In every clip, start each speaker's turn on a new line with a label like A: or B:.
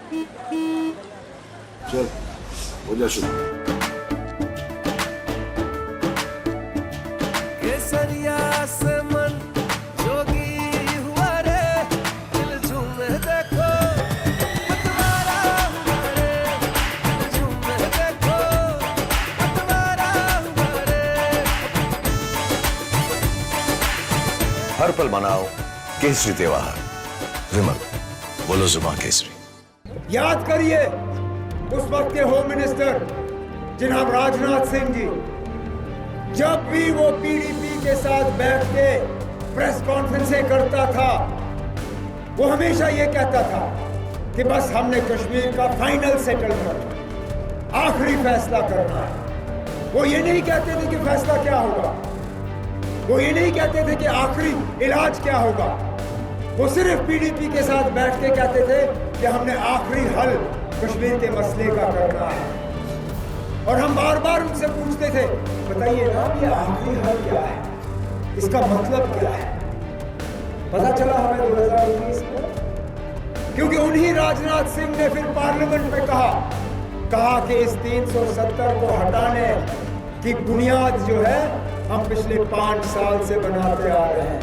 A: चल हो जा शुरू।
B: केसरिया से मन जोगी हुआ रे, दिल झूमे देखो मतवारा हुआ रे, दिल झूमे देखो मतवारा हुआ रे।
C: हर पल मनाओ केसरी त्योहार। विमल बोलो जुबान केसरी।
D: याद करिए उस वक्त के होम मिनिस्टर जनाब राजनाथ सिंह जी, जब भी वो पीडीपी के साथ बैठ के प्रेस कॉन्फ्रेंसें करता था, वो हमेशा ये कहता था कि बस हमने कश्मीर का फाइनल सेटलमेंट, आखिरी फैसला करना है। वो ये नहीं कहते थे कि फैसला क्या होगा, वो ये नहीं कहते थे कि आखिरी इलाज क्या होगा। वो सिर्फ पीडीपी के साथ बैठ के कहते थे कि हमने आखिरी हल कश्मीर के मसले का करना है। और हम बार बार उनसे पूछते थे, बताइए ना ये आखिरी हल क्या है, इसका मतलब क्या है। पता चला हमें 2019 में, क्योंकि उन्हीं राजनाथ सिंह ने फिर पार्लियामेंट में कहा कि इस 370 को हटाने की बुनियाद जो है हम पिछले 5 साल से बनाते आ रहे हैं।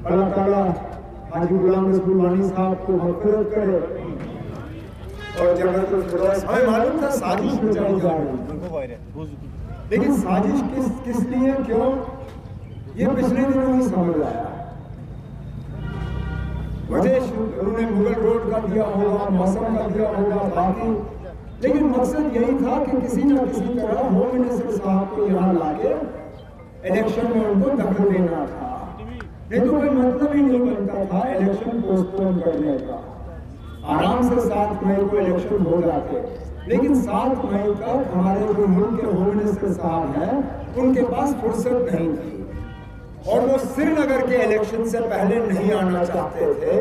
D: अल्लाह ताला हाजी गुलाम रसूल साहब को मग़फ़िरत करे और जन्नतुल फिरदौस। हमें मालूम था साजिश हो जाएगी, लेकिन साजिश किस लिए, क्यों, ये पिछले दिनों ही समझ आया। वजह उन्होंने मुगल रोड का दिया होगा, मौसम का दिया होगा, बाकी, लेकिन मकसद यही था कि किसी न किसी तरह होम मिनिस्टर साहब को यहाँ लाके इलेक्शन में उनको दखल देना था। नहीं तो कोई मतलब ही नहीं बनता था इलेक्शन पोस्टपोन करने का। आराम से 7 मई को इलेक्शन हो जाते, लेकिन 7 मई तक हमारे जो मुल्क के होम मिनिस्टर साहब हैं उनके पास फुर्सत नहीं थी, और वो श्रीनगर के इलेक्शन से पहले नहीं आना चाहते थे,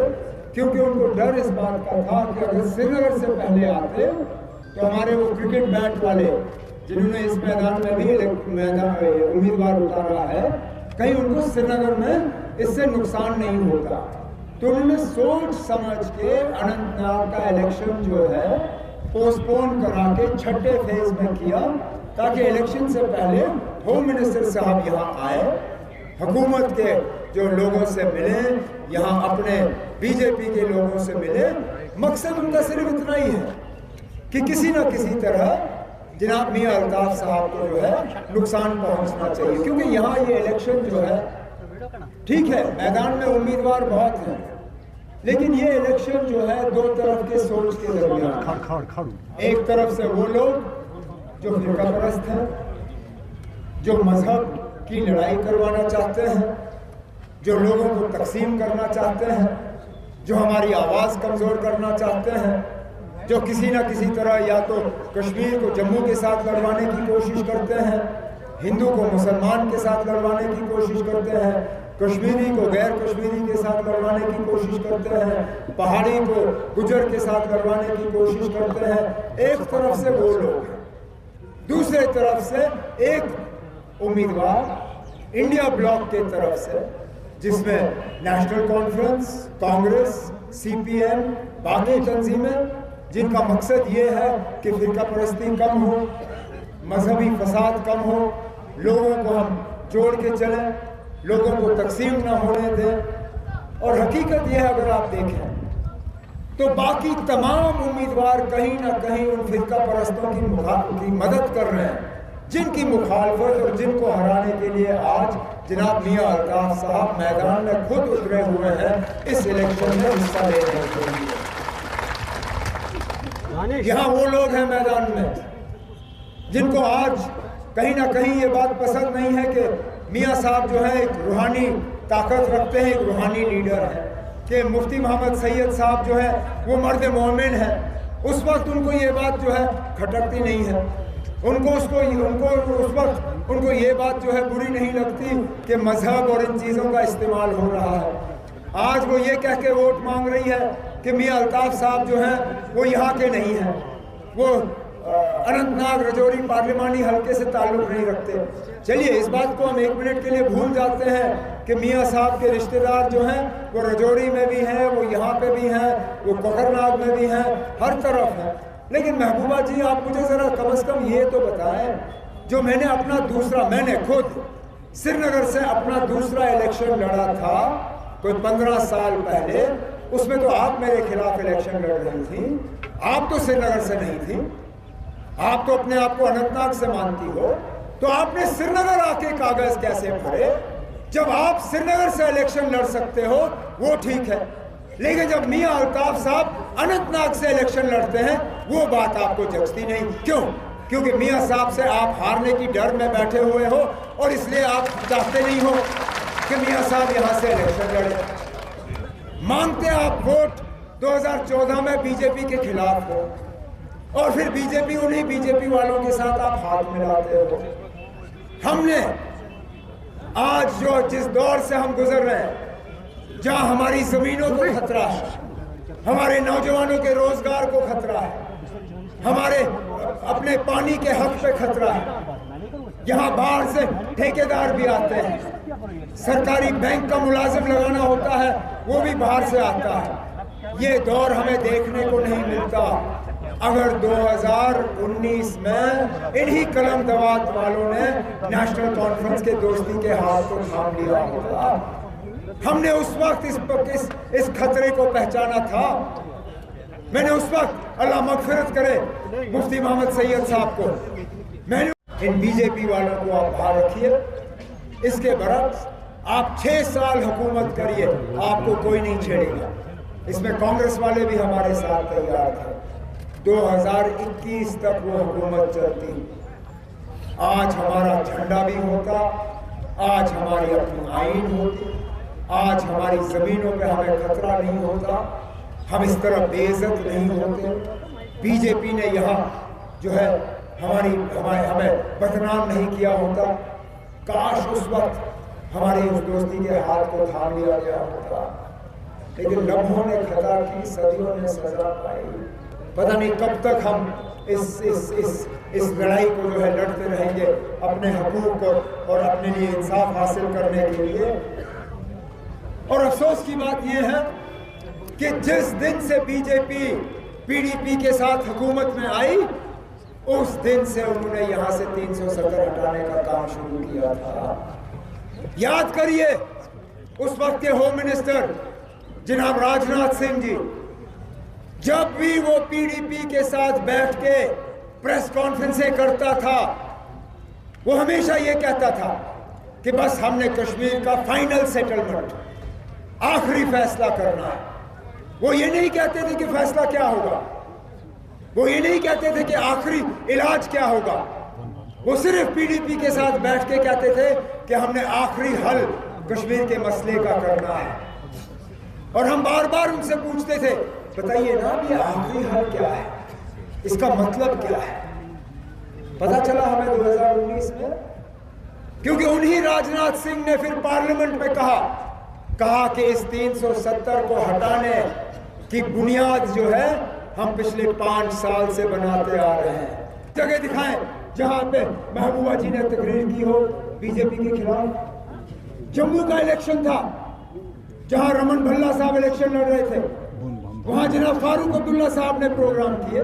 D: क्योंकि उनको डर इस बात का था कि अगर श्रीनगर से पहले आते तो हमारे वो क्रिकेट बैट वाले जिन्होंने इस मैदान में भी उम्मीदवार उतारा है, कहीं उनको श्रीनगर में इससे नुकसान नहीं होगा। तो उन्होंने सोच समझ के अनंतनाग का इलेक्शन जो है पोस्टपोन करा के 6ठे फेज में किया, ताकि इलेक्शन से पहले होम मिनिस्टर साहब यहाँ आए, हुकूमत के जो लोगों से मिले, यहाँ अपने बीजेपी के लोगों से मिले। मकसद उनका सिर्फ इतना ही है कि किसी न किसी तरह जनाब मियां अल्ताफ साहब को जो है नुकसान पहुंचना चाहिए, क्योंकि यहाँ ये इलेक्शन जो है, ठीक है मैदान में उम्मीदवार बहुत हैं, लेकिन ये इलेक्शन जो है दो तरफ के सोच के दरमियान। एक तरफ से वो लोग जो फिरका परस्त हैं, जो मजहब की लड़ाई करवाना चाहते हैं, जो लोगों को तकसीम करना चाहते हैं, जो हमारी आवाज़ कमज़ोर करना चाहते हैं, जो किसी न किसी तरह या तो कश्मीर को जम्मू के साथ लड़वाने की कोशिश करते हैं, हिंदू को मुसलमान के साथ लड़वाने की कोशिश करते हैं, कश्मीरी को गैर कश्मीरी के साथ लड़वाने की कोशिश करते हैं, पहाड़ी को गुजर के साथ लड़वाने की कोशिश करते हैं। एक तरफ से वो लोग हैं, दूसरे तरफ से एक उम्मीदवार इंडिया ब्लॉक के तरफ से, जिसमें नेशनल कॉन्फ्रेंस, कांग्रेस, सीपीएम, बाकी तंजीमें, जिनका मकसद ये है कि फिरका परस्ती कम हो, मजहबी फसाद कम हो, लोगों को हम जोड़ के चलें, लोगों को तकसीम ना होने दें। और हकीकत यह है, अगर आप देखें तो बाकी तमाम उम्मीदवार कहीं ना कहीं उन फिरका परस्तों की मदद कर रहे हैं, जिनकी मुखालफत और जिनको हराने के लिए आज जनाब मियां अल्ताफ साहब मैदान में खुद उतरे हुए हैं इस इलेक्शन में हिस्सा लेने के लिए। यहाँ वो लोग हैं मैदान में जिनको आज कहीं ना कहीं ये बात पसंद नहीं है कि मियां साहब जो है एक रूहानी ताकत रखते हैं, एक रूहानी लीडर है, कि मुफ्ती मोहम्मद सैयद साहब जो है वो मर्द मोमिन है। उस वक्त उनको ये बात जो है खटकती नहीं है, उनको उस वक्त उनको ये बात जो है बुरी नहीं लगती कि मजहब और इन चीज़ों का इस्तेमाल हो रहा है। आज वो ये कह के वोट मांग रही है कि मियां अल्ताफ साहब जो हैं वो यहाँ के नहीं हैं, वो अनंतनाग रजौरी पार्लिमानी हल्के से ताल्लुक नहीं रखते। चलिए इस बात को हम एक मिनट के लिए भूल जाते हैं कि मियाँ साहब के रिश्तेदार जो हैं वो रजौरी में भी हैं, वो यहाँ पे भी हैं, वो कोकरनाग में भी हैं, हर तरफ हैं। लेकिन महबूबा जी आप मुझे ज़रा कम से कम ये तो बताएं, जो मैंने खुद श्रीनगर से अपना दूसरा इलेक्शन लड़ा था कोई 15 साल पहले, उसमें तो आप मेरे खिलाफ इलेक्शन लड़ रही थी। आप तो श्रीनगर से नहीं थी, आप तो अपने आप को अनंतनाग से मानती हो, तो आपने श्रीनगर आके कागज कैसे भरे? जब आप श्रीनगर से इलेक्शन लड़ सकते हो वो ठीक है, लेकिन जब मियां अल्ताफ साहब अनंतनाग से इलेक्शन लड़ते हैं वो बात आपको जचती नहीं। क्यों? क्योंकि मियां साहब से आप हारने की डर में बैठे हुए हो और इसलिए आप चाहते नहीं हो कि मियां साहब यहां से इलेक्शन लड़े। मांगते आप वोट 2014 में बीजेपी के खिलाफ हो और फिर बीजेपी उन्हीं बीजेपी वालों के साथ आप हाथ मिलाते हो। हमने आज जिस दौर से हम गुजर रहे हैं, जहां हमारी जमीनों को खतरा है, हमारे नौजवानों के रोजगार को खतरा है, हमारे अपने पानी के हक पे खतरा है, यहाँ बाहर से ठेकेदार भी आते हैं, सरकारी बैंक का मुलाजिम लगाना होता है वो भी बाहर से आता है। ये दौर हमें देखने को नहीं मिलता। अगर 2019 में इन्हीं कलम दवात वालों ने नेशनल कॉन्फ्रेंस के दोस्ती के हाथ को थाम लिया होता, हमने उस वक्त इस खतरे को पहचाना था। मैंने उस वक्त अल्लाह मगफिरत करे मुफ्ती मोहम्मद सैयद साहब को, मैंने इन बीजेपी वालों को आप बाहर रखिए, इसके बरक्स आप 6 साल हुकूमत करिए, आपको कोई नहीं छेड़ेगा। इसमें कांग्रेस वाले भी हमारे साथ तैयार थे। 2021 तक वो हुकूमत चलती, आज हमारा झंडा भी होता, आज हमारी अपनी आइन होती, आज हमारी जमीनों पे हमें खतरा नहीं होता, हम इस तरह बेइज्जत नहीं होते। बीजेपी ने यहाँ जो है हमें बदनाम नहीं किया होता। काश उस वक्त हमारी उस दोस्ती के हाथ को थाम लिया गया होता, लेकिन लम्हों ने खता की, सदियों ने सजा पाई। पता नहीं कब तक हम इस लड़ाई को जो है लड़ते रहेंगे अपने हकूक और अपने लिए इंसाफ हासिल करने के लिए। और अफसोस की बात यह है कि जिस दिन से बीजेपी पीडीपी के साथ हुकूमत में आई, उस दिन से उन्होंने यहां से 370 हटाने का काम शुरू किया था। याद करिए उस वक्त के होम मिनिस्टर जनाब राजनाथ सिंह जी, जब भी वो पीडीपी के साथ बैठ के प्रेस कॉन्फ्रेंसें करता था, वो हमेशा ये कहता था कि बस हमने कश्मीर का फाइनल सेटलमेंट, आखिरी फैसला करना है। वो ये नहीं कहते थे कि फैसला क्या होगा, वो ये नहीं कहते थे कि आखिरी इलाज क्या होगा, वो सिर्फ पीडीपी के साथ बैठ के कहते थे कि हमने आखिरी हल कश्मीर के मसले का करना है। और हम बार बार उनसे पूछते थे, बताइए ना ये आखिरी हल क्या है, इसका मतलब क्या है। पता चला हमें 2019 में, क्योंकि उन्हीं राजनाथ सिंह ने फिर पार्लियामेंट में कहा कि इस 370 को हटाने की बुनियाद जो है हम पिछले 5 साल से बनाते आ रहे हैं। जगह दिखाएं जहां पे महबूबा जी ने तकरीर की हो बीजेपी के खिलाफ। जम्मू का इलेक्शन था जहां रमन भल्ला साहब इलेक्शन लड़ रहे थे, वहां जनाब फारूक अब्दुल्ला साहब ने प्रोग्राम किए,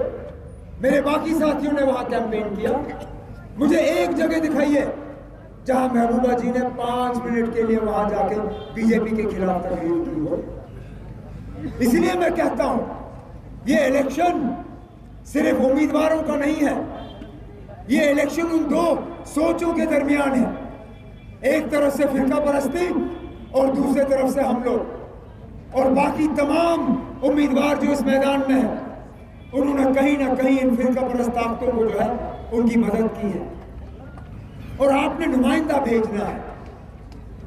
D: मेरे बाकी साथियों ने वहां कैंपेन किया। मुझे एक जगह दिखाइए जहां महबूबा जी ने 5 मिनट के लिए वहां जाके बीजेपी के खिलाफ तकरीर की हो। इसलिए मैं कहता हूं ये इलेक्शन सिर्फ उम्मीदवारों का नहीं है, ये इलेक्शन उन 2 सोचों के दरमियान है। एक तरफ से फिरका परस्ती और दूसरी तरफ से हम लोग, और बाकी तमाम उम्मीदवार जो इस मैदान में है, उन्होंने कहीं ना कहीं इन फिरका परस्त ताकतों को जो है उनकी मदद की है। और आपने नुमाइंदा भेजना है,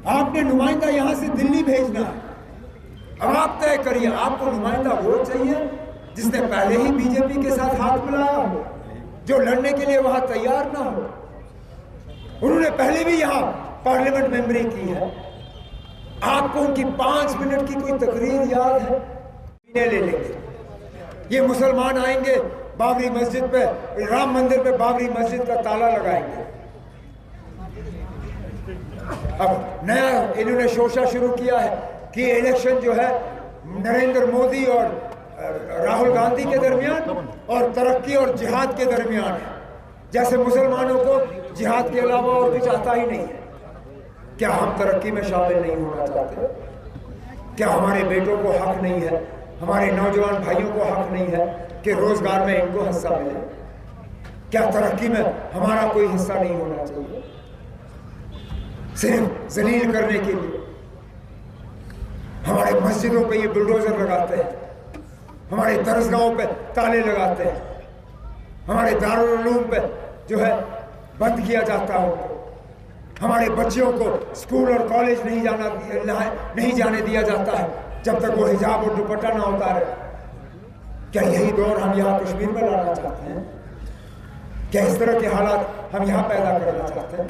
D: आपने नुमाइंदा यहां से दिल्ली भेजना है। अब आप तय करिए, आपको नुमाइंदा वो चाहिए जिसने पहले ही बीजेपी के साथ हाथ मिलाया हो, जो लड़ने के लिए वहां तैयार ना हो। उन्होंने पहले भी यहां पार्लियामेंट मेंबरी की है। आपको उनकी 5 मिनट की कोई तकरीर याद है? ले लेंगे। ये मुसलमान आएंगे बाबरी मस्जिद पे, राम मंदिर पे बाबरी मस्जिद का ताला लगाएंगे। अब नया इन्होंने शोशा शुरू किया है कि इलेक्शन जो है नरेंद्र मोदी और राहुल गांधी के दरमियान और तरक्की और जिहाद के दरमियान है, जैसे मुसलमानों को जिहाद के अलावा और कुछ आता ही नहीं है। क्या हम तरक्की में शामिल नहीं होना चाहते? क्या हमारे बेटों को हक नहीं है, हमारे नौजवान भाइयों को हक नहीं है कि रोजगार में इनको हिस्सा मिले? क्या तरक्की में हमारा कोई हिस्सा नहीं होना चाहिए? सिर्फ जलील करने के लिए हमारे मस्जिदों पे ये बुलडोजर लगाते हैं, हमारे दरसगाहों पे ताले लगाते हैं, हमारे दारुल उलूम पे जो है बंद किया जाता है उनको, हमारे बच्चियों को स्कूल और कॉलेज नहीं जाने दिया जाता है जब तक वो हिजाब और दुपट्टा ना उतारे। क्या यही दौर हम यहाँ कश्मीर में लाना चाहते हैं? क्या इस तरह के हालात हम यहाँ पैदा करना चाहते हैं?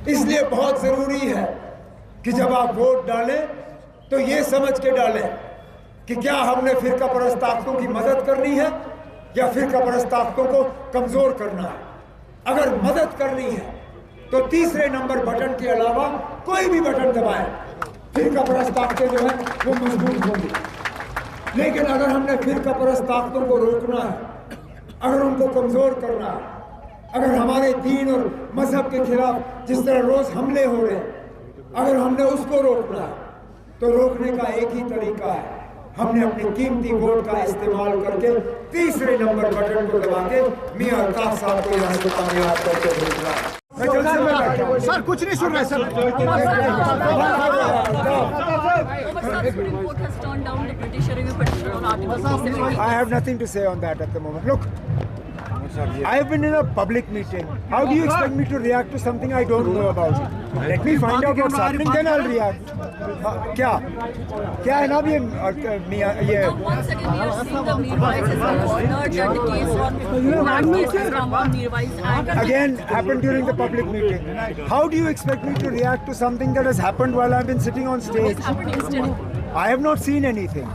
D: इसलिए बहुत जरूरी है कि जब आप वोट डालें तो ये समझ के डालें कि क्या हमने फिरका परस्त ताकतों की मदद करनी है या फिरका परस्त ताकतों को कमजोर करना है। अगर मदद करनी है तो तीसरे नंबर बटन के अलावा कोई भी बटन दबाएं, फिरका परस्त ताकतें जो है वो मजबूत होंगी। लेकिन अगर हमने फिरका परस्त ताकतों को रोकना है, अगर उनको कमजोर करना है, अगर हमारे दीन और मजहब के खिलाफ जिस तरह रोज हमले हो रहे हैं, अगर हमने उसको रोकना है तो रोकने का एक ही तरीका है, हमने अपनी कीमती वोट का इस्तेमाल करके तीसरे नंबर बटन को दबा के मियां अल्ताफ साहब को यहाँ से कामयाब करके भेजना है।
E: सर कुछ नहीं सुन रहे sir.
D: I have nothing to say on that at the moment. Look, I have been in a public meeting. How do you expect me to react to something I don't know about? Let me find out what's happening, then I'll react. क्या है ना ये
F: Once again, we are seeing the Mirwais as well honored that the case on cases Rahman Mirwais and
D: again happened during the public meeting. How do you expect me to react to something that has happened while I've been sitting on stage?
F: happened yesterday.
D: I have not seen anything.